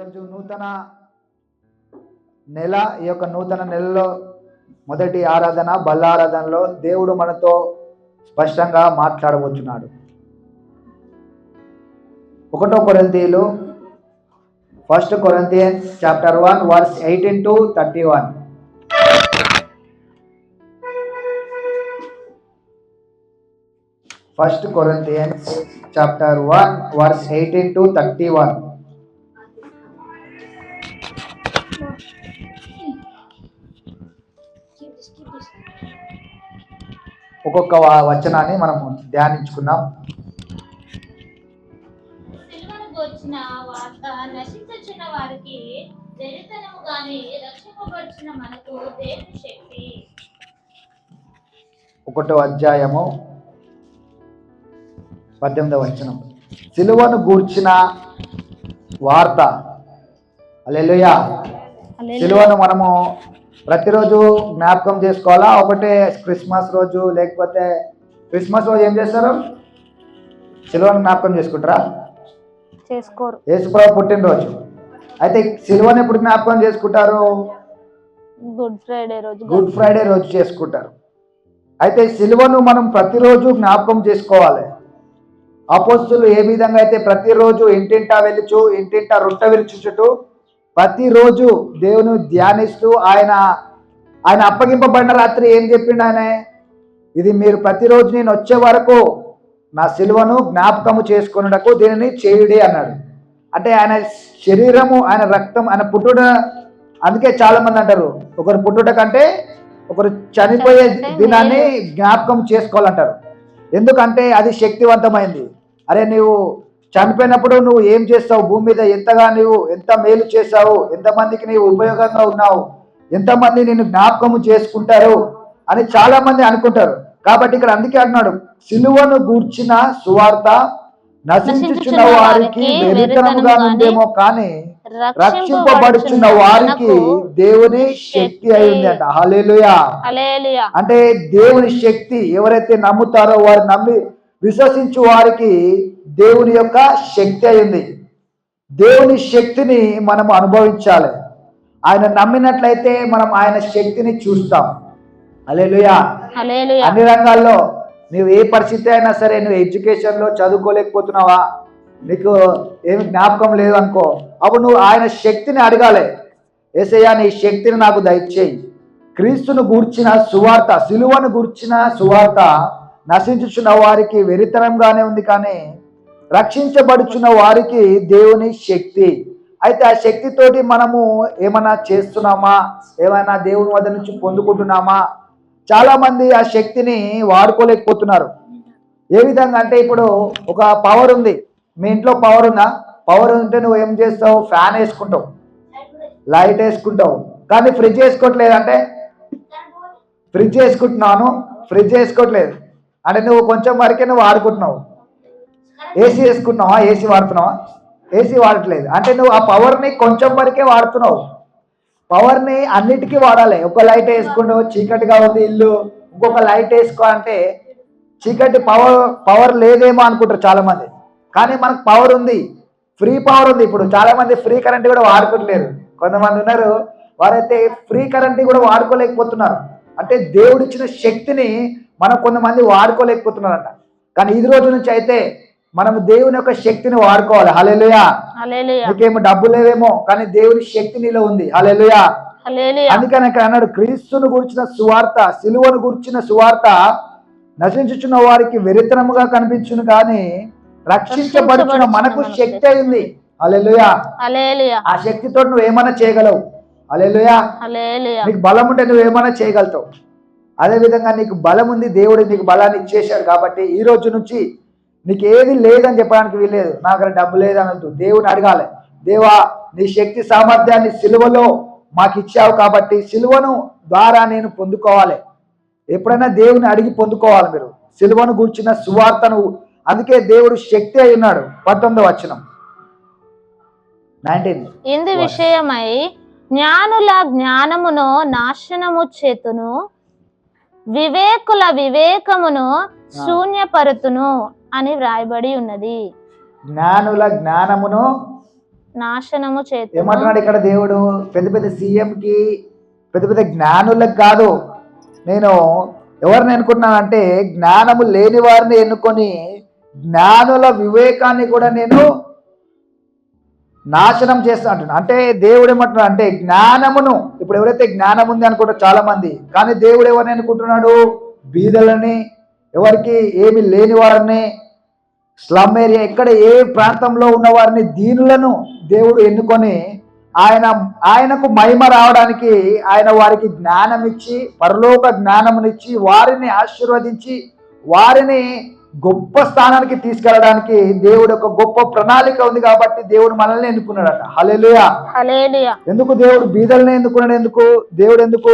ఈరోజు నూతన నెల, ఈ యొక్క నూతన నెలలో మొదటి ఆరాధన బల్లారాధనలో దేవుడు మనతో స్పష్టంగా మాట్లాడబోతున్నాడు. 1 కొరింథీయులు 1 Corinthians chapter 1 verse 18 to 31. First Corinthians chapter 1 verse 18 to 31. ఒక్కొక్క వచనాన్ని మనం ధ్యానించుకుందాం. సిలువను గూర్చిన వార్త నశించుచున్న వారికి వెరితనము గాని రక్షింపబడుచున్న మనకు దేవుని శక్తి. 1వ అధ్యాయము 18వ వచనం. సిలువను గూర్చిన వార్త. హల్లెలూయా. సిలువను మనము ప్రతిరోజు జ్ఞాపకం చేసుకోవాలా? ఒకటే క్రిస్మస్ రోజు, లేకపోతే క్రిస్మస్ రోజు ఏం చేస్తారు? సిలువను జ్ఞాపకం చేసుకుంటారా? చేసుకోరు. యేసుప్రభు పుట్టినరోజు. అయితే సిలువను ఎప్పుడు జ్ఞాపకం చేసుకుంటారు? గుడ్ ఫ్రైడే రోజు చేసుకుంటారు. అయితే సిలువను మనం ప్రతిరోజు జ్ఞాపకం చేసుకోవాలి. అపోస్తులు ఏ విధంగా అయితే ప్రతిరోజు ఇంటింటా వెలుచు, ఇంటింటా రొట్టె విరుచుచుటూ ప్రతిరోజు దేవుని ధ్యానిస్తూ ఆయన అప్పగింపబడిన రాత్రి ఏం చెప్పిండు? ఆయన ఇది మీరు ప్రతిరోజు నేను వచ్చే వరకు నా సిలువను జ్ఞాపకము చేసుకున్నటకు దీనిని చేయుడి అన్నాడు. అంటే ఆయన శరీరము, ఆయన రక్తం, ఆయన పుట్టుట. అందుకే చాలా మంది అంటారు ఒకరు పుట్టుట కంటే ఒకరు చనిపోయే దినాన్ని జ్ఞాపకం చేసుకోవాలంటారు. ఎందుకంటే అది శక్తివంతమైంది. అరే నీవు చనిపోయినప్పుడు నువ్వు ఏం చేస్తావు, భూమి మీద ఎంతగా నువ్వు ఎంత మేలు చేసావు, ఎంతమందికి నీవు ఉపయోగంగా ఉన్నావు, ఎంతమంది నిన్ను జ్ఞాపకము చేసుకుంటారు అని చాలా మంది అనుకుంటారు. కాబట్టి ఇక్కడ అందుకే అంటున్నాడు, సిలువను గూర్చిన సువార్త నశించుచున్న వారికి వెరితనముగా ఉందేమో కానీ రక్షింపబడుచున్న వారికి దేవుని శక్తి అయింది అంట. హల్లెలూయా. అంటే దేవుని శక్తి ఎవరైతే నమ్ముతారో, వారు నమ్మి విశ్వసించు వారికి దేవుని యొక్క శక్తి అయింది. దేవుని శక్తిని మనం అనుభవించాలి. ఆయన నమ్మినట్లయితే మనం ఆయన శక్తిని చూస్తాం. హల్లెలూయా. అన్ని రంగాల్లో నువ్వు ఏ పరిస్థితి అయినా సరే, నువ్వు ఎడ్యుకేషన్లో చదువుకోలేకపోతున్నావా, నీకు ఏమి జ్ఞాపకం లేదు అనుకో, అప్పుడు నువ్వు ఆయన శక్తిని అడగాలి. యేసయ్యా నీ శక్తిని నాకు దయచేయి. క్రీస్తును గూర్చిన సువార్త, సిలువను గూర్చిన సువార్త నశించుచున్న వారికి వెరితనంగానే ఉంది కానీ రక్షించబడుచున్న వారికి దేవుని శక్తి. అయితే ఆ శక్తితోటి మనము ఏమైనా చేస్తున్నామా, ఏమైనా దేవుని వద్ద నుంచి పొందుకుంటున్నామా? చాలా మంది ఆ శక్తిని వాడుకోలేకపోతున్నారు. ఏ విధంగా అంటే, ఇప్పుడు ఒక పవర్ ఉంది, మీ ఇంట్లో పవర్ ఉందా? పవర్ ఉంటే నువ్వు ఏం చేస్తావు? ఫ్యాన్ వేసుకుంటావు, లైట్ వేసుకుంటావు, కానీ ఫ్రిడ్జ్ వేసుకోవట్లేదు. అంటే ఫ్రిడ్జ్ వేసుకుంటున్నాను, ఫ్రిడ్జ్ వేసుకోవట్లేదు అంటే నువ్వు కొంచెం వరకే నువ్వు వాడుకుంటున్నావు. ఏసీ వేసుకుంటున్నావా? ఏసీ వాడుతున్నావా? ఏసీ వాడట్లేదు. అంటే నువ్వు ఆ పవర్ని కొంచెం వరకే వాడుతున్నావు. పవర్ని అన్నిటికీ వాడాలి. ఒక లైట్ వేసుకుంటావు, చీకటిగా ఉంది ఇల్లు, ఇంకొక లైట్ వేసుకో అంటే చీకటి పవర్ లేదేమో అనుకుంటారు చాలా మంది. కానీ మనకు పవర్ ఉంది, ఫ్రీ పవర్ ఉంది. ఇప్పుడు చాలా మంది ఫ్రీ కరెంట్ కూడా వాడుకోవట్లేరు. కొంతమంది ఉన్నారు, వారైతే ఫ్రీ కరెంట్ కూడా వాడుకోలేకపోతున్నారు. అంటే దేవుడిచ్చిన శక్తిని మనం కొంతమంది వాడుకోలేకపోతున్నారంట. కానీ ఈ రోజు నుంచి అయితే మనం దేవుని యొక్క శక్తిని వాడుకోవాలి. హల్లెలూయా. నీకేమో డబ్బు లేవేమో, కానీ దేవుని శక్తి నీలో ఉంది. హల్లెలూయా. అందుకని ఇక్కడ అన్నాడు, క్రీస్తును గురించిన సువార్త, సిలువను గురించిన సువార్త నశించుచున్న వారికి వెరితనముగా కనిపించును కానీ రక్షించబడుచున్న మనకు శక్తి అయింది. హల్లెలూయా. ఆ శక్తితో నువ్వు ఏమైనా చేయగలవు. హల్లెలూయా. నీకు బలం ఉంటే నువ్వు ఏమైనా చేయగలుగుతావు. అదే విధంగా నీకు బలం ఉంది, దేవుడు నీకు బలాన్ని ఇచ్చేశాడు. కాబట్టి ఈ రోజు నుంచి నీకు ఏది లేదని చెప్పడానికి వీల్లేదు. నాకు అక్కడ డబ్బు లేదనద్దు. దేవుని అడగాలి, దేవా నీ శక్తి సామర్థ్యాన్ని సిలువలో మాకు ఇచ్చావు కాబట్టి సిలువను ద్వారా నేను పొందుకోవాలి. ఎప్పుడైనా దేవుని అడిగి పొందుకోవాలి మీరు సిలువను గూర్చిన సువార్తను. అందుకే దేవుడు శక్తి అయి ఉన్నాడు. 19వ వచనం 19. ఇందు విషయమై జ్ఞానుల జ్ఞానమును నాశనము చేతును, వివేకుల వివేకమును శూన్యపరుతును అని వ్రాయబడి ఉన్నది. జ్ఞానుల జ్ఞానమును నాశనము చేతును ఏమంటున్నాడు ఇక్కడ దేవుడు? పెద్ద పెద్ద సీఎంకి, పెద్ద పెద్ద జ్ఞానులకు కాదు, నేను ఎవరిని ఎన్నుకుంటున్నానంటే జ్ఞానము లేని వారిని ఎన్నుకొని జ్ఞానుల వివేకాన్ని కూడా నేను నాశనం చేస్తా అంటున్నా. అంటే దేవుడు ఏమంటున్నాడు అంటే జ్ఞానమును, ఇప్పుడు ఎవరైతే జ్ఞానం ఉంది అనుకుంటారు చాలా మంది, కానీ దేవుడు ఎవరిని ఎన్నుకుంటున్నాడు? బీదలని, ఎవరికి ఏమి లేని వారిని, స్లమ్ ఏరియా, ఇక్కడ ఏ ప్రాంతంలో ఉన్న వారిని, దీనులను దేవుడు ఎన్నుకొని ఆయనకు మహిమ రావడానికి ఆయన వారికి జ్ఞానం ఇచ్చి, పరలోక జ్ఞానమునిచ్చి, వారిని ఆశీర్వదించి, వారిని గొప్ప స్థానానికి తీసుకెళ్ళడానికి దేవుడు ఒక గొప్ప ప్రణాళిక ఉంది. కాబట్టి దేవుడు మనల్ని ఎన్నుకున్నాడట. హల్లెలూయా. హల్లెలూయా. ఎందుకు దేవుడు బీదల్ని ఎన్నుకున్నాడు? ఎందుకు దేవుడు ఎందుకు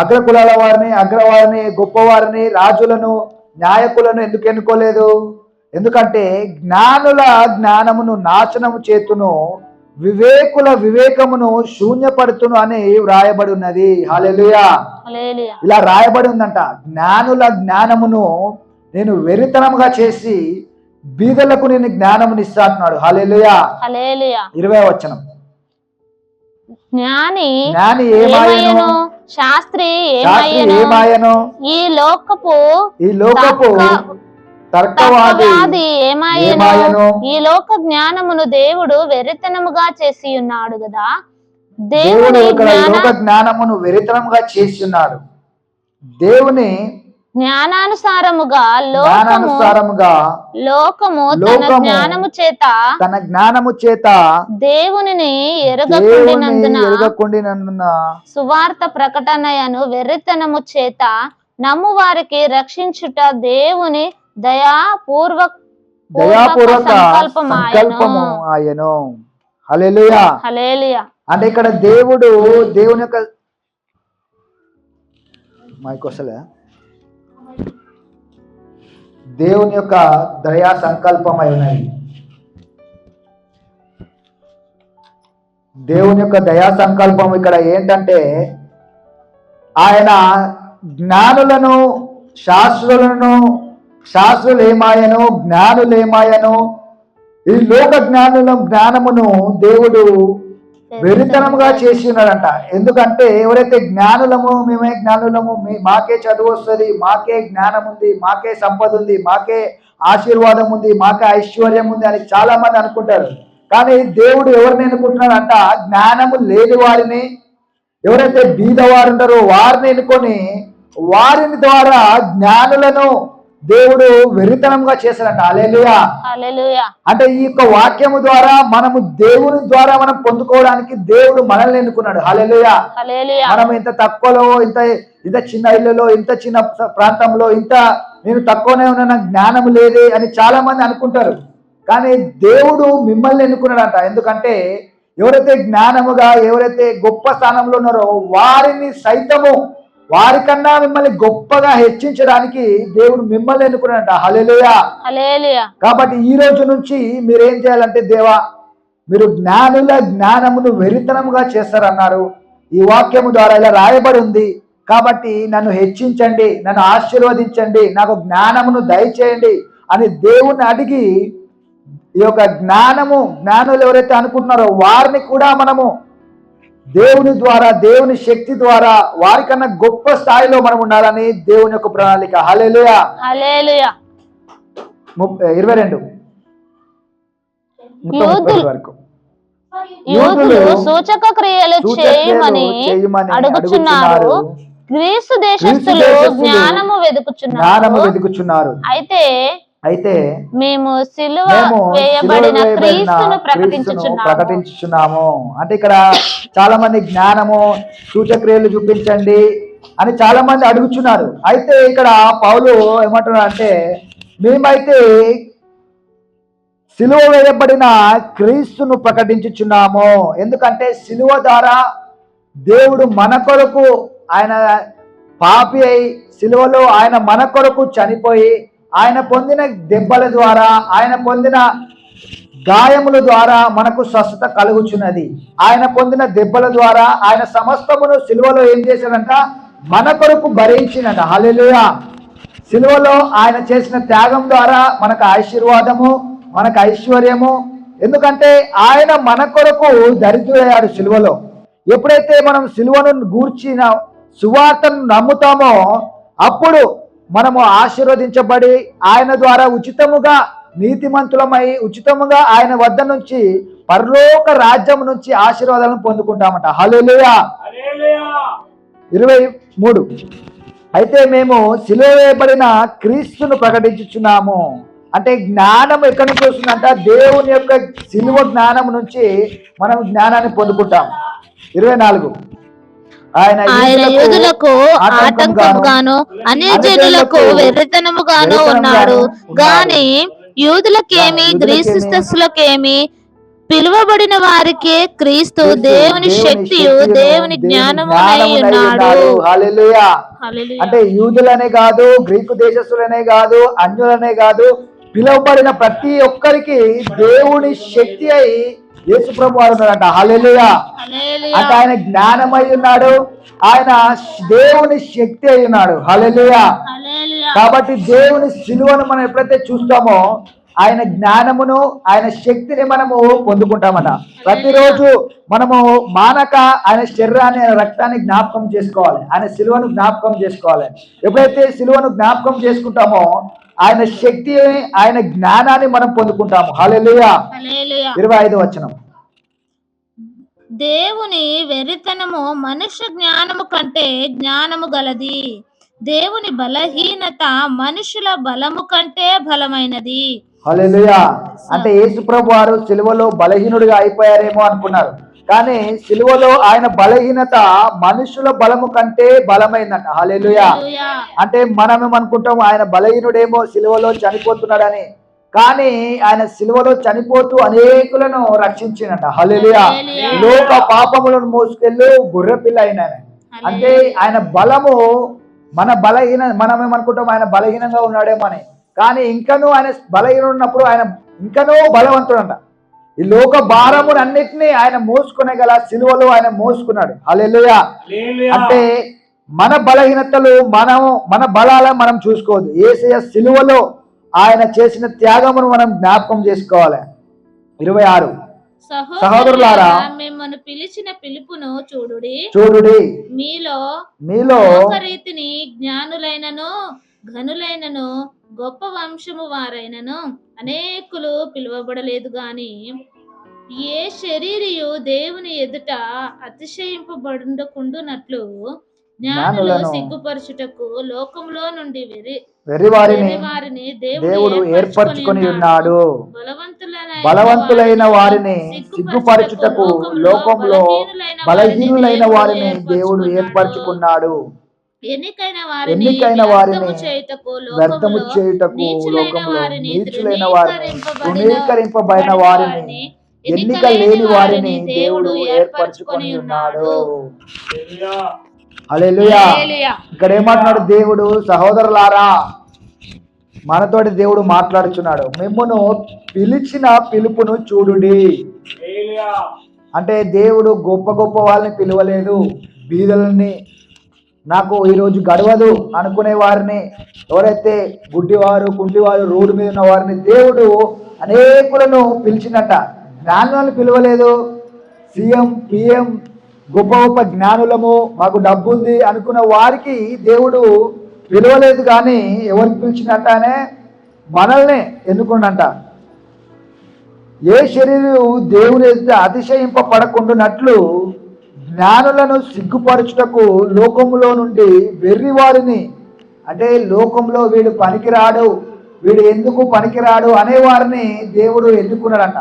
అగ్ర కులాల వారిని, అగ్రవారిని, గొప్పవారిని, రాజులను, నాయకులను ఎందుకు ఎన్నుకోలేదు? ఎందుకంటే జ్ఞానుల జ్ఞానమును నాశనము చేతును, వివేకుల వివేకమును శూన్యపడుతును అని వ్రాయబడి ఉన్నది. హల్లెలూయా. హల్లెలూయా. ఇలా రాయబడి ఉందంట. జ్ఞానుల జ్ఞానమును నేను వెరితనముగా చేసి బీదలకు నేను జ్ఞానముని ఇస్తా అంటున్నాడు. హల్లెలూయా. హల్లెలూయా. 20వ వచనం. జ్ఞాని ఏమాయను? శాస్త్రి ఏమాయను? ఈ లోకపు తర్కవాది ఏమాయను? ఈ లోక జ్ఞానమును దేవుడు వెరితనముగా చేసి ఉన్నాడు కదా. దేవుడు ఇక్కడ లోక జ్ఞానమును వెరితనముగా చేసి ఉన్నాడు. దేవుని జ్ఞానానుసారముగా లోకము తన జ్ఞానము చేత దేవునిని ఎరగకుండినందున సువార్త ప్రకటనయను వెర్రితనము చేత నమ్ము వారికి రక్షించుట దేవుని దయాపూర్వక సంకల్పము ఆయను. హల్లెలూయా. హల్లెలూయా. అంటే ఇక్కడ దేవుని యొక్క మైకోసలే దేవుని యొక్క దయా సంకల్పం అయి ఉన్నది. దేవుని యొక్క దయా సంకల్పం ఇక్కడ ఏంటంటే ఆయన జ్ఞానులను, శాస్త్రులు ఏమాయను, జ్ఞానులు ఏమాయను? ఈ లోక జ్ఞానమును దేవుడు వెరితనముగా చేసి ఉన్నాడంట. ఎందుకంటే ఎవరైతే జ్ఞానులము, మేమే జ్ఞానులము, మాకే చదువు వస్తుంది, మాకే జ్ఞానం ఉంది, మాకే సంపద ఉంది, మాకే ఆశీర్వాదం ఉంది, మాకే ఐశ్వర్యం ఉంది అని చాలా మంది అనుకుంటారు. కానీ దేవుడు ఎవరిని ఎన్నుకుంటున్నాడంట? జ్ఞానము లేని వారిని, ఎవరైతే బీదవారు ఉంటారో వారిని ఎన్నుకొని వారిని ద్వారా జ్ఞానులను దేవుడు వెరితనంగా చేశాడంట. హల్లెలూయా. హల్లెలూయా. అంటే ఈ యొక్క వాక్యము ద్వారా మనము దేవుని ద్వారా మనం పొందుకోవడానికి దేవుడు మనల్ని ఎన్నుకున్నాడు. హల్లెలూయా. హల్లెలూయా. మనం ఇంత తక్కువలో, ఇంత చిన్న ఇల్లులో, ఇంత చిన్న ప్రాంతంలో, నేను తక్కువనే ఉన్నా, నాకు జ్ఞానం లేదే అని చాలా మంది అనుకుంటారు. కానీ దేవుడు మిమ్మల్ని ఎన్నుకున్నాడంట. ఎందుకంటే ఎవరైతే జ్ఞానముగా, ఎవరైతే గొప్ప స్థానంలో ఉన్నారో వారిని సైతము, వారికన్నా మిమ్మల్ని గొప్పగా హెచ్చించడానికి దేవుడు మిమ్మల్ని ఎన్నుకున్నాడంట. హల్లెలూయా. హల్లెలూయా. కాబట్టి ఈ రోజు నుంచి మీరేం చేయాలంటే, దేవా మీరు జ్ఞానుల జ్ఞానమును వెరితనముగా చేస్తారన్నారు. ఈ వాక్యము ద్వారా ఇలా రాయబడి ఉంది. కాబట్టి నన్ను హెచ్చించండి, నన్ను ఆశీర్వదించండి, నాకు జ్ఞానమును దయచేయండి అని దేవుణ్ణి అడిగి ఈ యొక్క జ్ఞానులు ఎవరైతే అనుకుంటున్నారో వారిని కూడా మనము దేవుని ద్వారా, దేవుని శక్తి ద్వారా వారికన్నా గొప్ప స్థాయిలో మనం ఉండాలని దేవుని యొక్క ప్రణాళిక. హల్లెలూయా. హల్లెలూయా. 22 వరకు. యూదులు సూచక క్రియలు చేయమని అడుగుచున్నారు, గ్రీసు దేశస్థులు జ్ఞానము వెదుకుచున్నారు. అయితే మేము సిలువ వేయబడిన క్రీస్తును ప్రకటించుచున్నాము. అంటే ఇక్కడ చాలా మంది జ్ఞానము, సూచక్రియలు చూపించండి అని చాలా మంది అడుగుచున్నారు. అయితే ఇక్కడ పౌలు ఏమంటున్నారు అంటే, మేమైతే సిలువ వేయబడిన క్రీస్తును ప్రకటించుచున్నాము. ఎందుకంటే సిలువ ద్వారా దేవుడు మన కొరకు, ఆయన పాపి అయి సిలువలో ఆయన మన కొరకు చనిపోయి, ఆయన పొందిన దెబ్బల ద్వారా, ఆయన పొందిన గాయముల ద్వారా మనకు స్వస్థత కలుగుచున్నది. ఆయన పొందిన దెబ్బల ద్వారా ఆయన సమస్తమును సిలువలో ఏం చేశాడంట? మన కొరకు భరించినట. హల్లెలూయా. సిలువలో ఆయన చేసిన త్యాగం ద్వారా మనకు ఆశీర్వాదము, మనకు ఐశ్వర్యము, ఎందుకంటే ఆయన మన కొరకు దరిద్రుడయ్యాడు సిలువలో. ఎప్పుడైతే మనం సిలువను గూర్చిన సువార్తను నమ్ముతామో అప్పుడు మనము ఆశీర్వదించబడి ఆయన ద్వారా ఉచితముగా నీతిమంతులమై ఉచితముగా ఆయన వద్ద నుంచి పరలోక రాజ్యం నుంచి ఆశీర్వాదాలను పొందుకుంటామట. హల్లెలూయా. 23 అయితే మేము సిలువ వేయబడిన క్రీస్తును ప్రకటించుచున్నాము. అంటే జ్ఞానం ఎక్కడి నుంచి వస్తుందంట? దేవుని యొక్క సిలువ జ్ఞానం నుంచి మనం జ్ఞానాన్ని పొందుకుంటాం. 24 ఆయన యూదులకు ఆటంకముగాను అన్యజనులకు వెర్రితనముగాను ఉన్నాడు గాని యూదులకేమి గ్రీస్తులకేమి పిలువబడిన వారికి క్రీస్తు దేవుని శక్తియు దేవుని జ్ఞానము ఉన్నాడు. హల్లెలూయా. అంటే యూదులనే కాదు, గ్రీకు దేశస్తులనే కాదు, అన్యులనే కాదు, పిలువబడిన ప్రతి ఒక్కరికి దేవుని శక్తి అయి యేసు ప్రభు వారు ఉన్నాడంట. హల్లెలూయా. అంటే ఆయన జ్ఞానమై ఉన్నాడు, ఆయన దేవుని శక్తి అయి ఉన్నాడు. హల్లెలూయా. కాబట్టి దేవుని సిలువను మనం ఎప్పుడైతే చూస్తామో ఆయన జ్ఞానమును ఆయన శక్తిని మనము పొందుకుంటామట. ప్రతిరోజు మనము మానక ఆయన శరీరాన్ని ఆయన రక్తాన్ని జ్ఞాపకం చేసుకోవాలి, ఆయన సిలువను జ్ఞాపకం చేసుకోవాలి. ఎప్పుడైతే సిలువను జ్ఞాపకం చేసుకుంటామో ఆయన శక్తి ఆయన జ్ఞానాన్ని మనం పొందుకుంటాము. హల్లెలూయా. 25 వచనం. దేవుని వెర్రితనము మనుష్య జ్ఞానము కంటే జ్ఞానము గలది, దేవుని బలహీనత మనుషుల బలము కంటే బలమైనది. హల్లెలూయా. అంటే యేసు ప్రభు వారు సిలువలో బలహీనుడిగా అయిపోయారేమో అనుకున్నారు, కానీ సిలువలో ఆయన బలహీనత మనుషుల బలము కంటే బలమైందంట. హల్లెలూయా. అంటే మనం ఏమనుకుంటాం, ఆయన బలహీనుడేమో సిలువలో చనిపోతున్నాడని, కానీ ఆయన సిలువలో చనిపోతూ అనేకులను రక్షించినట. హల్లెలూయా. లోక పాపములను మోసుకెళ్ళు గొర్రె పిల్ల అయిన అంటే ఆయన బలము మనం ఏమనుకుంటాం ఆయన బలహీనంగా ఉన్నాడేమో అని, కానీ ఇంకనూ ఆయన బలహీన ఉన్నప్పుడు ఆయన ఇంకనూ బలవంతుడంట. ఈ లోక భారమును అన్నిటినీ ఆయన మోసుకునే గల సిలువలో ఆయన మోసుకున్నాడు. హల్లెలూయా. అంటే మన బలహీనతలు మన బలాలను మనం చూసుకోవద్దు, యేసయ్య సిలువలో ఆయన చేసిన త్యాగమును మనం జ్ఞాపకం చేసుకోవాలి. 26 సహోదరులారా మిమ్మల్ని పిలిచిన పిలుపును చూడుడి, మీలో రీతిని జ్ఞానులైనను ఘనులైనను గొప్ప వంశము వారైనను అనేకులు పిలువబడలేదు గాని ఏ శరీరియు దేవుని ఎదుట అతిశయింపబడుకుండునట్లు జ్ఞానులు సిగ్గుపరచుటకు లోకంలో నుండి వెర్రివారిని దేవుడు ఏర్పరచుకొని ఉన్నాడు. బలవంతులైన వారిని సిగ్గుపరచుటకు లోకంలో బలహీనులైన వారిని దేవుడు ఏర్పరచుకున్నాడు. ఎన్నికైన వారిని వ్యర్థము చేయుటకు లోకంలో నీచులైన వారిని తృణీకరింపబడిన వారిని ఎన్నిక లేని వారిని దేవుడు ఏర్పరచుకొని ఉన్నాడు. హల్లెలూయా. ఇక్కడ ఏమంటున్నాడు దేవుడు? సహోదరులారా, మనతోటి దేవుడు మాట్లాడుచున్నాడు. మిమ్మును పిలిచిన పిలుపును చూడుడి. అంటే దేవుడు గొప్ప గొప్ప వాళ్ళని పిలవలేదు, బీదలని, నాకు ఈరోజు గడవదు అనుకునే వారిని, ఎవరైతే గుడ్డివారు కుంటివారు రోడ్డు మీద ఉన్న వారిని దేవుడు అనేకులను పిలిచినట్ట. జ్ఞానులను పిలవలేదు. సీఎం పిఎం గొప్ప గొప్ప జ్ఞానులము, మాకు డబ్బు ఉంది అనుకున్న వారికి దేవుడు పిలవలేదు, కానీ ఎవరికి పిలిచినట్టనే మనల్ని ఎన్నుకున్నంట. ఏ శరీరం దేవుని ఎదుట అతిశయింపబడకుండానట్లు జ్ఞానులను సిగ్గుపరచుటకు లోకములో నుండి వెర్రివారిని, అంటే లోకంలో వీడు పనికిరాడు, వీడు ఎందుకు పనికిరాడు అనేవారిని దేవుడు ఎన్నుకున్నాడంట.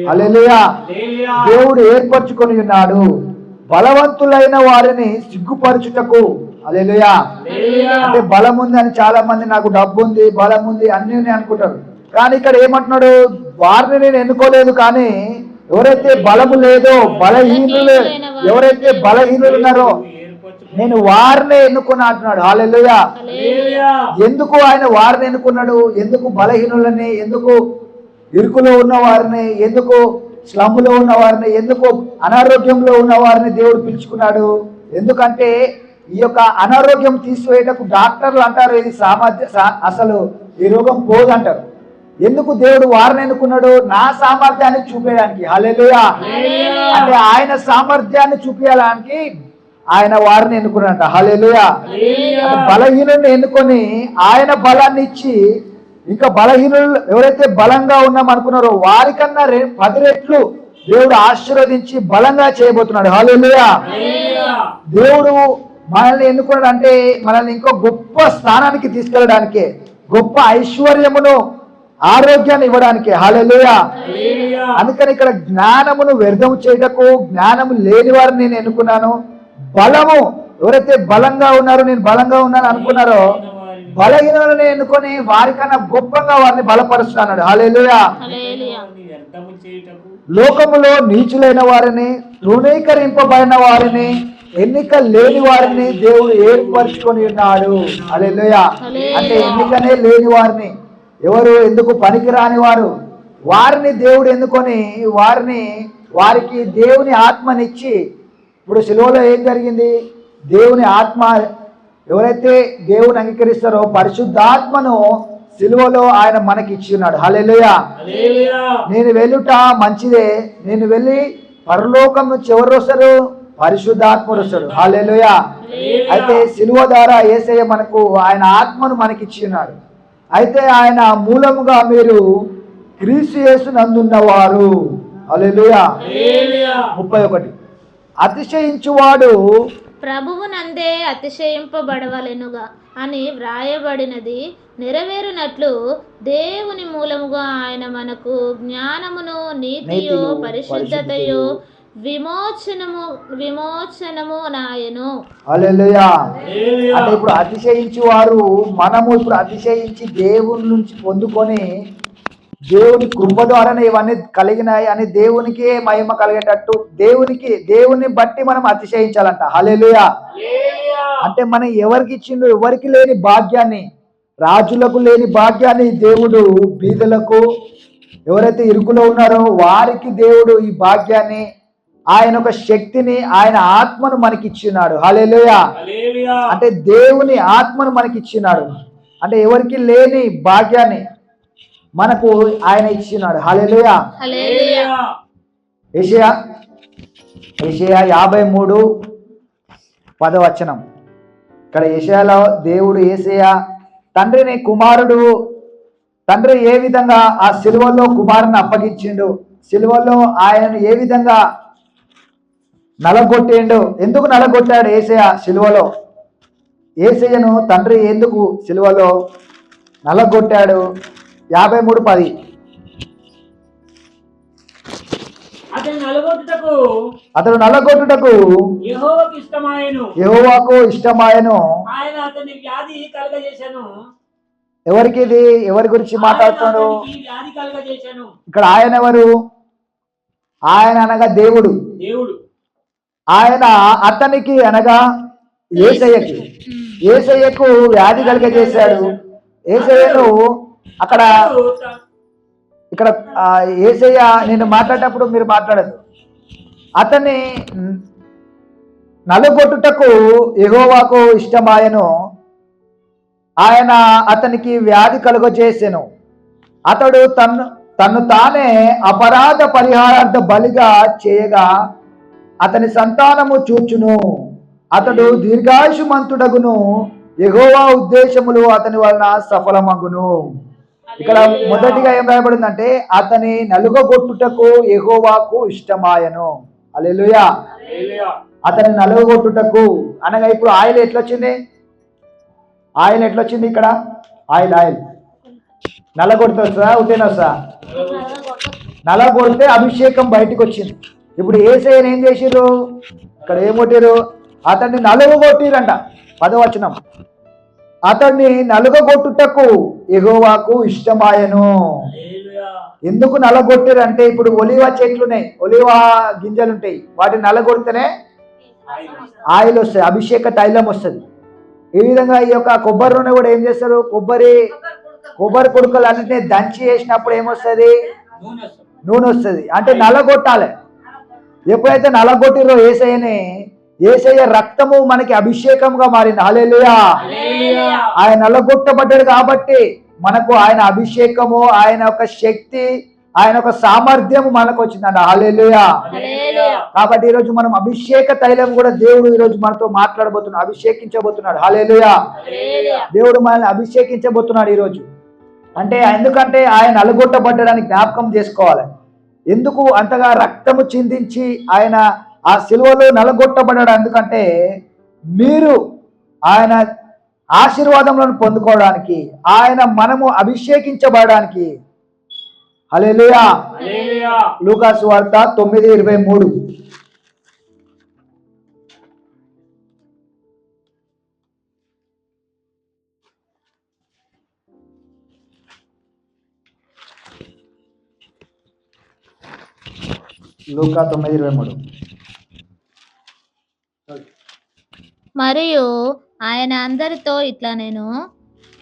హల్లెలూయా. దేవుడు ఏర్పరచుకొని ఉన్నాడు బలవంతులైన వారిని సిగ్గుపరచుటకు. హల్లెలూయా. అంటే బలం ఉంది అని చాలా మంది, నాకు డబ్బు ఉంది, బలం ఉంది అన్ని అనుకుంటారు, కానీ ఇక్కడ ఏమంటున్నాడు? వారిని నేను ఎన్నుకోలేదు, కానీ ఎవరైతే బలము లేదో ఎవరైతే బలహీనులు ఉన్నారో నేను వారిని ఎన్నుకున్నా అంటున్నాడు. హల్లెలూయా. ఎందుకు ఆయన వారిని ఎన్నుకున్నాడు? ఎందుకు బలహీనులని, ఎందుకు ఇరుకులో ఉన్న వారిని, ఎందుకు స్లమ్లో ఉన్న వారిని, ఎందుకు అనారోగ్యంలో ఉన్న వారిని దేవుడు పిలుచుకున్నాడు? ఎందుకంటే ఈ యొక్క అనారోగ్యం తీసివేయటకు డాక్టర్లు అంటారు ఇది అసలు ఈ రోగం పోదంటారు, ఎందుకు దేవుడు వారిని ఎన్నుకున్నాడు? నా సామర్థ్యాన్ని చూపించడానికి. హల్లెలూయా. అంటే ఆయన సామర్థ్యాన్ని చూపించడానికి ఆయన వారిని ఎన్నుకున్నాడు. హల్లెలూయా. బలహీనుని ఎన్నుకొని ఆయన బలాన్ని ఇచ్చి, ఇంకా బలహీనులు ఎవరైతే బలంగా ఉన్నాం అనుకున్నారో వారికన్నా 10 రెట్లు దేవుడు ఆశీర్వదించి బలంగా చేయబోతున్నాడు. హల్లెలూయా. దేవుడు మనల్ని ఎన్నుకున్నాడు అంటే మనల్ని ఇంకో గొప్ప స్థానానికి తీసుకెళ్ళడానికి, గొప్ప ఐశ్వర్యమును ఆరోగ్యాన్ని ఇవ్వడానికి. హల్లెలూయా. అందుకని ఇక్కడ జ్ఞానమును వ్యర్థం చేయటకు జ్ఞానము లేని వారిని నేను ఎన్నుకున్నాను. బలము ఎవరైతే బలంగా ఉన్నారో, నేను బలంగా ఉన్నాను అనుకున్నారో బలహీనులను ఎన్నుకొని వారికన్నా గొప్పగా వారిని బలపరుస్తున్నాడు. హల్లెలూయా. లోకములో నీచులైన వారిని, తృణీకరింపబడిన వారిని, ఎన్నిక లేని వారిని దేవుడు ఏర్పరచుకొని ఉన్నాడు. హల్లెలూయా. అంటే ఎన్నికనే లేని వారిని, ఎవరు ఎందుకు పనికిరాని వారు, వారిని దేవుడు ఎన్నుకొని వారికి దేవుని ఆత్మనిచ్చి, ఇప్పుడు శిలువలో ఏం జరిగింది? దేవుని ఆత్మ ఎవరైతే దేవుని అంగీకరిస్తారో పరిశుద్ధాత్మను శిలువలో ఆయన మనకి ఇచ్చి ఉన్నాడు. హల్లెలూయా. నేను వెళ్ళుట మంచిదే, నేను వెళ్ళి పరలోకం నుంచి ఎవరు వస్తారు? పరిశుద్ధాత్ముడు వస్తాడు. హల్లెలూయా. అయితే శిలువ ద్వారా యేసయ్య మనకు ఆయన ఆత్మను మనకి ఇచ్చి ఉన్నాడు. అయితే ఆయన మూలముగా మీరు క్రీస్తు యేసునందున్నవారు. హల్లెలూయా. 31 అతిశయించువాడు ప్రభువునందే అతిశయింపబడవలెనుగా అని వ్రాయబడినది నెరవేరునట్లు దేవుని మూలముగా ఆయన మనకు జ్ఞానమును, నీతియు, పరిశుద్ధతయు, విమోచనము నాయను. హల్లెలూయా. అంటే ఇప్పుడు అతిశయించి వారు మనము ఇప్పుడు అతిశయించి దేవుని నుంచి పొందుకొని దేవుని కృప ద్వారానే ఇవన్నీ కలిగినాయి అని దేవునికి మహిమ కలిగేటట్టు దేవుని బట్టి మనం అతిశయించాలంట. హల్లెలూయా. అంటే మనం ఎవరికి ఇచ్చిండు? ఎవరికి లేని భాగ్యాన్ని, రాజులకు లేని భాగ్యాన్ని దేవుడు బీదలకు, ఎవరైతే ఇరుకులో ఉన్నారో వారికి దేవుడు ఈ భాగ్యాన్ని, ఆయన ఒక శక్తిని, ఆయన ఆత్మను మనకి ఇచ్చినాడు. హల్లెలూయా. అంటే దేవుని ఆత్మను మనకి ఇచ్చినాడు. అంటే ఎవరికి లేని భాగ్యాన్ని మనకు ఆయన ఇచ్చినాడు. హల్లెలూయా. యెషయా 53:10 ఇక్కడ యెషయాలో దేవుడు యేసయ్య తండ్రిని కుమారుడు, తండ్రి ఏ విధంగా ఆ సిలువలో కుమారుని అప్పగించిండు, సిలువలో ఆయనను ఏ విధంగా నలగొట్టిండు, ఎందుకు నలగొట్టాడు యేసయ్య సిలువలో, యేసయ్యను తండ్రి ఎందుకు సిలువలో నలగొట్టాడు? 53:10 అతడు నలగొట్టుటకు యెహోవాకు ఇష్టమాయెను. ఎవరికి ఇది? ఎవరి గురించి మాట్లాడుతున్నాడు ఇక్కడ? ఆయన ఎవరు? ఆయన అనగా దేవుడు. ఆయన అతనికి అనగా యేసయ్యకు వ్యాధి కలుగజేశాడు. యేసయ్యను ఇక్కడ యేసయ్య నేను మాట్లాడేటప్పుడు మీరు మాట్లాడదు. అతన్ని నలుగొట్టుటకు యెహోవాకు ఇష్టమాయెను. ఆయన అతనికి వ్యాధి కలుగజేసెను. అతడు తన్ను తానే అపరాధ పరిహారార్థ బలిగా చేయగా అతని సంతానము చూచును. అతడు దీర్ఘాయుషుమంతుడగును. యెహోవా ఉద్దేశములు అతని వలన సఫలమగును. ఇక్కడ మొదటిగా ఏం రాయబడిందంటే అతని నలుగగొట్టుటకు యెహోవాకు ఇష్టమాయను. హల్లెలూయా. అతని నలుగగొట్టుటకు అనగా ఇప్పుడు ఆయిల్ ఎట్లొచ్చింది? ఆయిల్ ఎట్లొచ్చింది? ఇక్కడ ఆయిల్ నల్లగొడితే వస్తుందా? ఉట్టేనా వస్తుందా? నల్లగొడితే అభిషేకం బయటికి వచ్చింది. ఇప్పుడు యేసయ్యను ఏం చేసిర్రు? ఇక్కడ ఏం కొట్టిరు? అతన్ని నలుగగొట్టిరంట. 10 అతన్ని నలుగగొట్టుటకు యెహోవాకు ఇష్టమాయను. ఎందుకు నలగొట్టిరంటే ఇప్పుడు ఒలివ చెట్లున్నాయి, ఒలివ గింజలు ఉంటాయి, వాటిని నలగొడితేనే ఆయిల్ వస్తుంది, అభిషేక తైలం వస్తుంది. ఈ విధంగా ఈ యొక్క కొబ్బరి నూనె కూడా ఏం చేస్తారు? కొబ్బరి కొడుకలు అన్నింటినీ దంచి వేసినప్పుడు ఏమొస్తుంది? నూనె వస్తుంది. అంటే నలగొట్టాలి. ఎప్పుడైతే నలగొట్టిరో యేసయ్య రక్తము మనకి అభిషేకంగా మారింది. హల్లెలూయా. ఆయన నలగొట్టబడ్డాడు కాబట్టి మనకు ఆయన అభిషేకము, ఆయన యొక్క శక్తి, ఆయన యొక్క సామర్థ్యము మనకు వచ్చిందంట. హల్లెలూయా. కాబట్టి ఈరోజు మనం అభిషేక తైలం కూడా దేవుడు ఈరోజు మనతో మాట్లాడబోతున్నాడు, అభిషేకించబోతున్నాడు. హల్లెలూయా. దేవుడు మనల్ని అభిషేకించబోతున్నాడు ఈరోజు. ఎందుకంటే ఆయన నలుగొట్టబడ్డానికి జ్ఞాపకం చేసుకోవాలి. ఎందుకు అంతగా రక్తము చిందించి ఆయన ఆ సిలువలో నలగొట్టబడ్డాడు? ఎందుకంటే మీరు ఆయన ఆశీర్వాదములను పొందుకోవడానికి, మనము అభిషేకించబడడానికి. హల్లెలూయా. లూకా సువార్త 9:23. లూకా 9:23. మరియు ఆయన అందరితో ఇట్లా, నేను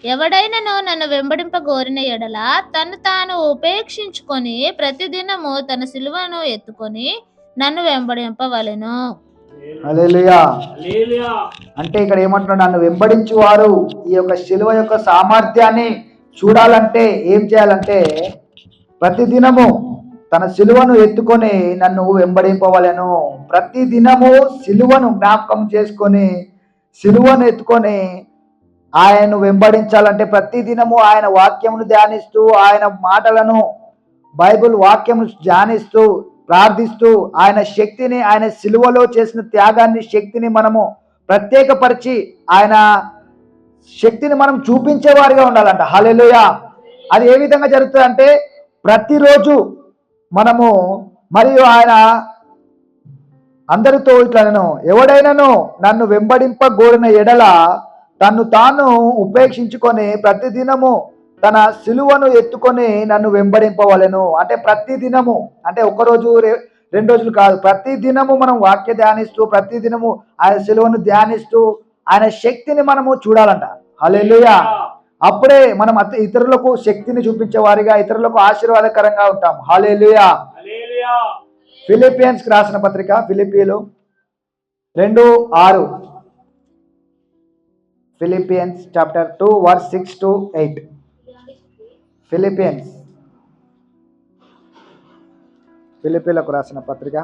ఎవడైనను నన్ను వెంబడింపగోరిన ఎడల తను తాను ఉపేక్షించుకొని ప్రతిదినము తన సిలువను ఎత్తుకొని నన్ను వెంబడింపవలెను. హల్లెలూయా. అంటే ఇక్కడ ఏమంటున్నాడు? నన్ను వెంబడించు వారు ఈ యొక్క సిలువ యొక్క సామర్థ్యాన్ని చూడాలంటే ఏం చేయాలంటే ప్రతిదినము తన సిలువను ఎత్తుకొని నన్ను వెంబడింపవలెను. ప్రతిదినము సిలువను జ్ఞాపకం చేసుకొని సిలువను ఎత్తుకొని ఆయనను వెంబడించాలంటే ప్రతిదినము ఆయన వాక్యమును ధ్యానిస్తూ, ఆయన మాటలను, బైబిల్ వాక్యము ధ్యానిస్తూ, ప్రార్థిస్తూ, ఆయన శక్తిని, ఆయన సిలువలో చేసిన త్యాగాన్ని, శక్తిని మనము ప్రత్యేకపరిచి ఆయన శక్తిని మనం చూపించేవారిగా ఉండాలంట. హల్లెలూయా. అది ఏ విధంగా జరుగుతుందంటే ప్రతిరోజు మనము, మరియు ఆయన అందరితో ఇట్లా, ఎవడైనాను నన్ను వెంబడింపగోరిన ఎడల తన్ను తాను ఉపేక్షించుకొని ప్రతిదినము తన సిలువను ఎత్తుకొని నన్ను వెంబడింపవలెను. అంటే ప్రతిదినము, అంటే ఒకరోజు 2 రోజులు కాదు, ప్రతిదినము మనం వాక్య ధ్యానిస్తూ, ప్రతిదినము ఆయన సిలువను ధ్యానిస్తూ ఆయన శక్తిని మనము చూడాలంట. హల్లెలూయా. అప్పుడే మనం ఇతరులకు శక్తిని చూపించే వారిగా, ఇతరులకు ఆశీర్వాదకరంగా ఉంటాం. హల్లెలూయా. ఫిలిపియన్స్ రాసిన పత్రిక, ఫిలిప్పీలు 2:6. Philippians chapter 2 verse 6 to 8. ఫిలిప్పీలకు రాసిన పత్రిక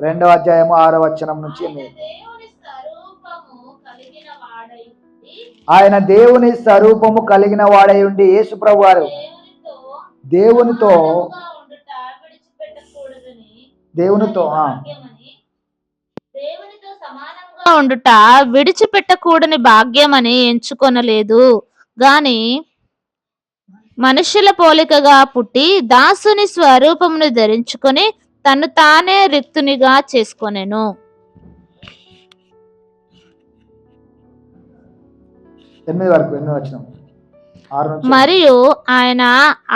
2వ అధ్యాయము 6వ వచనం నుంచి. ఆయన దేవుని స్వరూపము కలిగిన వాడై ఉండి, యేసు ప్రభు వారు దేవునితో సమానంగా ఉండుట విడిచిపెట్టకూడని భాగ్యమని ఎంచుకొనలేదు గాని మనుషుల పోలికగా పుట్టి దాసుని స్వరూపమును ధరించుకొని తను తానే రిక్తునిగా చేసుకొనెను. మరియు ఆయన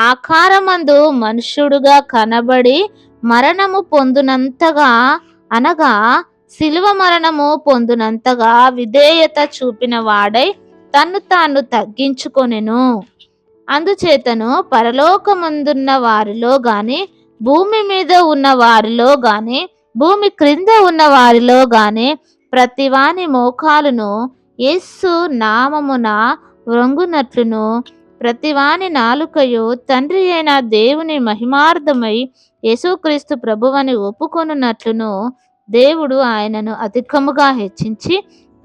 ఆకారమందు మనుష్యుడుగా కనబడి మరణము పొందునంతగా, అనగా శిలువ మరణము పొందునంతగా విధేయత చూపిన వాడై తన్ను తాను తగ్గించుకొనెను. అందుచేతను పరలోకమందున్న వారిలో గాని, భూమి మీద ఉన్న వారిలో గాని, భూమి క్రింద ఉన్న వారిలో గాని ప్రతివాని మోకాలును యేసు నామమున వ్రంగునట్లును, ప్రతివాని నాలుకయు తండ్రి అయిన దేవుని మహిమార్థమై యేసుక్రీస్తు ప్రభువని ఒప్పుకొనున్నట్లును దేవుడు ఆయనను అధికముగా హెచ్చించి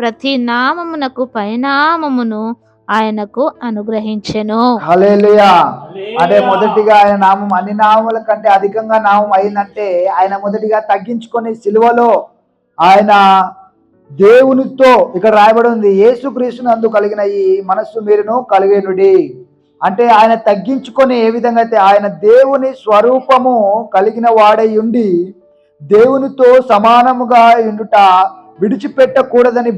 ప్రతి నామమునకు పైనామమును ఆయనకు అనుగ్రహించెను. హల్లెలూయా. అంటే మొదటిగా ఆయన నామం అన్ని నామముల కంటే అధికంగా నామం అయిందంటే ఆయన మొదటిగా తగ్గించుకొని సిలువలో ఆయన దేవునితో, ఇక్కడ రాయబడి ఉంది, యేసుక్రీస్తునందు కలిగిన ఈ మనస్సు మీరును కలిగేనుడి. అంటే ఆయన తగ్గించుకొని ఏ విధంగా అయితే ఆయన దేవుని స్వరూపము కలిగిన వాడై ఉండి దేవునితో సమానముగా ఉండుట విడిచిపెట్టకూడదని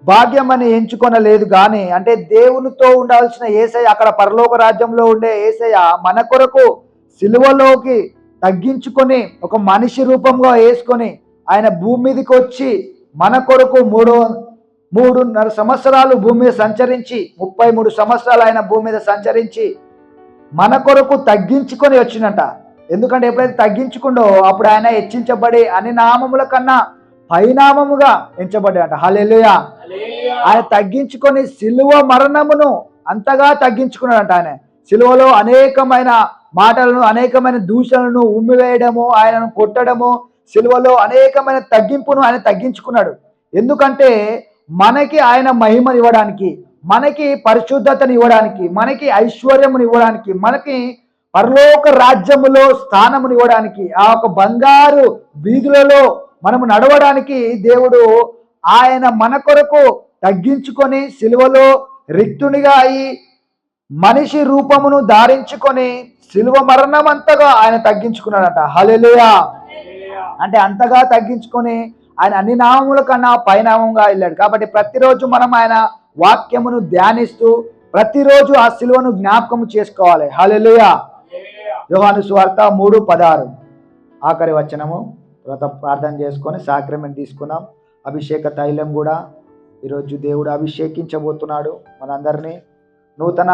భాగ్యమని ఎంచుకొనలేదు గాని, అంటే దేవునితో ఉండాల్సిన యేసయ్య, అక్కడ పరలోక రాజ్యంలో ఉండే యేసయ్య మన కొరకు సిలువలోకి తగ్గించుకొని ఒక మనిషి రూపంగా వేసుకొని ఆయన భూమి మీదకి వచ్చి మన కొరకు 3.5 సంవత్సరాలు భూమి మీద సంచరించి, 33 సంవత్సరాలు ఆయన భూమి మీద సంచరించి మన కొరకు తగ్గించుకొని వచ్చినట. ఎందుకంటే ఎప్పుడైతే తగ్గించుకుండో అప్పుడు ఆయన హెచ్చించబడి అన్ని నామముల కన్నా పైనామముగా ఎంచబడ్డాట. హల్లెలూయా. ఆయన తగ్గించుకొని సిలువ మరణమును, అంతగా తగ్గించుకున్నాడంట. ఆయన సిలువలో అనేకమైన మాటలను, అనేకమైన దూషణలను ఉమ్మివేయడము, ఆయనను కొట్టడము, సిలువలో అనేకమైన తగ్గింపును ఆయన తగ్గించుకున్నాడు. ఎందుకంటే మనకి ఆయన మహిమను ఇవ్వడానికి, మనకి పరిశుద్ధతను ఇవ్వడానికి, మనకి ఐశ్వర్యమును ఇవ్వడానికి, మనకి పరలోక రాజ్యములో స్థానమును ఇవ్వడానికి, ఆ ఒక బంగారు వీధులలో మనము నడవడానికి దేవుడు ఆయన మన కొరకు తగ్గించుకొని సిలువలో రిక్తునిగా అయి మనిషి రూపమును ధారించుకొని సిలువ మరణం అంతగా ఆయన తగ్గించుకున్నాడట. హల్లెలూయా. అంటే అంతగా తగ్గించుకొని ఆయన అన్ని నామముల కన్నా పైనామంగా వెళ్ళాడు. కాబట్టి ప్రతిరోజు మనం ఆయన వాక్యమును ధ్యానిస్తూ ప్రతిరోజు ఆ సిలువను జ్ఞాపకం చేసుకోవాలి. హల్లెలూయా. యోహాను సువార్త 3:16 ఆఖరి వచనము. తర్వాత ప్రార్థన చేసుకొని సాక్రమెంట్ తీసుకుందాం. అభిషేక తైలం కూడా ఈరోజు దేవుడు అభిషేకించబోతున్నాడు మనందరినీ. నూతన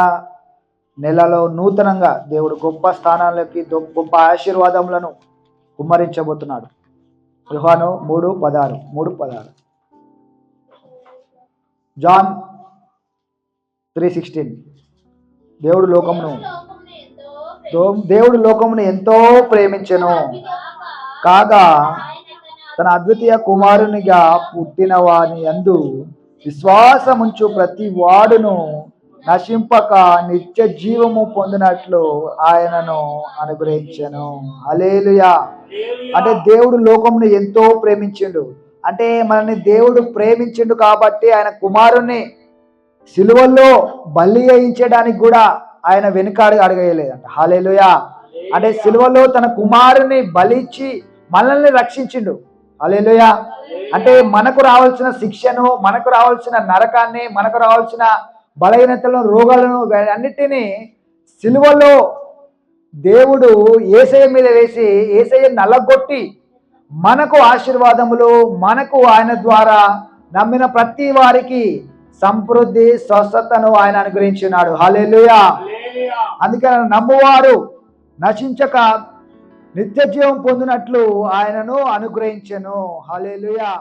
నెలలో నూతనంగా దేవుడు గొప్ప స్థానాలకి, గొప్ప ఆశీర్వాదములను కుమ్మరించబోతున్నాడు. యోహాను 3:16 జాన్ 3:16 దేవుడు లోకమును ఎంతో ప్రేమించెను కాగా తన అద్వితీయ కుమారునిగా పుట్టిన వాని యందు విశ్వాసముంచు ప్రతి వాడును నశింపక నిత్య జీవము పొందినట్లు ఆయనను అనుగ్రహించెను. హల్లెలూయా. అంటే దేవుడు లోకమును ఎంతో ప్రేమించిండు. అంటే మనల్ని దేవుడు ప్రేమించిండు కాబట్టి ఆయన కుమారుణ్ణి సిలువల్లో బలి చేయించడానికి కూడా ఆయన వెనుకాడు అడగలేదంట. హల్లెలూయా. అంటే సిలువలో తన కుమారుని బలిచ్చి మనల్ని రక్షించిండు. హల్లెలూయా. అంటే మనకు రావాల్సిన శిక్షను, మనకు రావాల్సిన నరకాన్ని, మనకు రావాల్సిన బలహీనతలను, రోగాలను అన్నిటినీ సిలువలో దేవుడు యేసయ్య మీద వేసి యేసయ్య నల్లగొట్టి మనకు ఆశీర్వాదములు, మనకు ఆయన ద్వారా నమ్మిన ప్రతి వారికి సమృద్ధి, స్వస్థతను ఆయన అనుగ్రహించినాడు. హల్లెలూయా. అందుకని నమ్మువారు నశించక నిత్య జీవం పొందినట్లు ఆయనను అనుగ్రహించెను. హల్లెలూయా.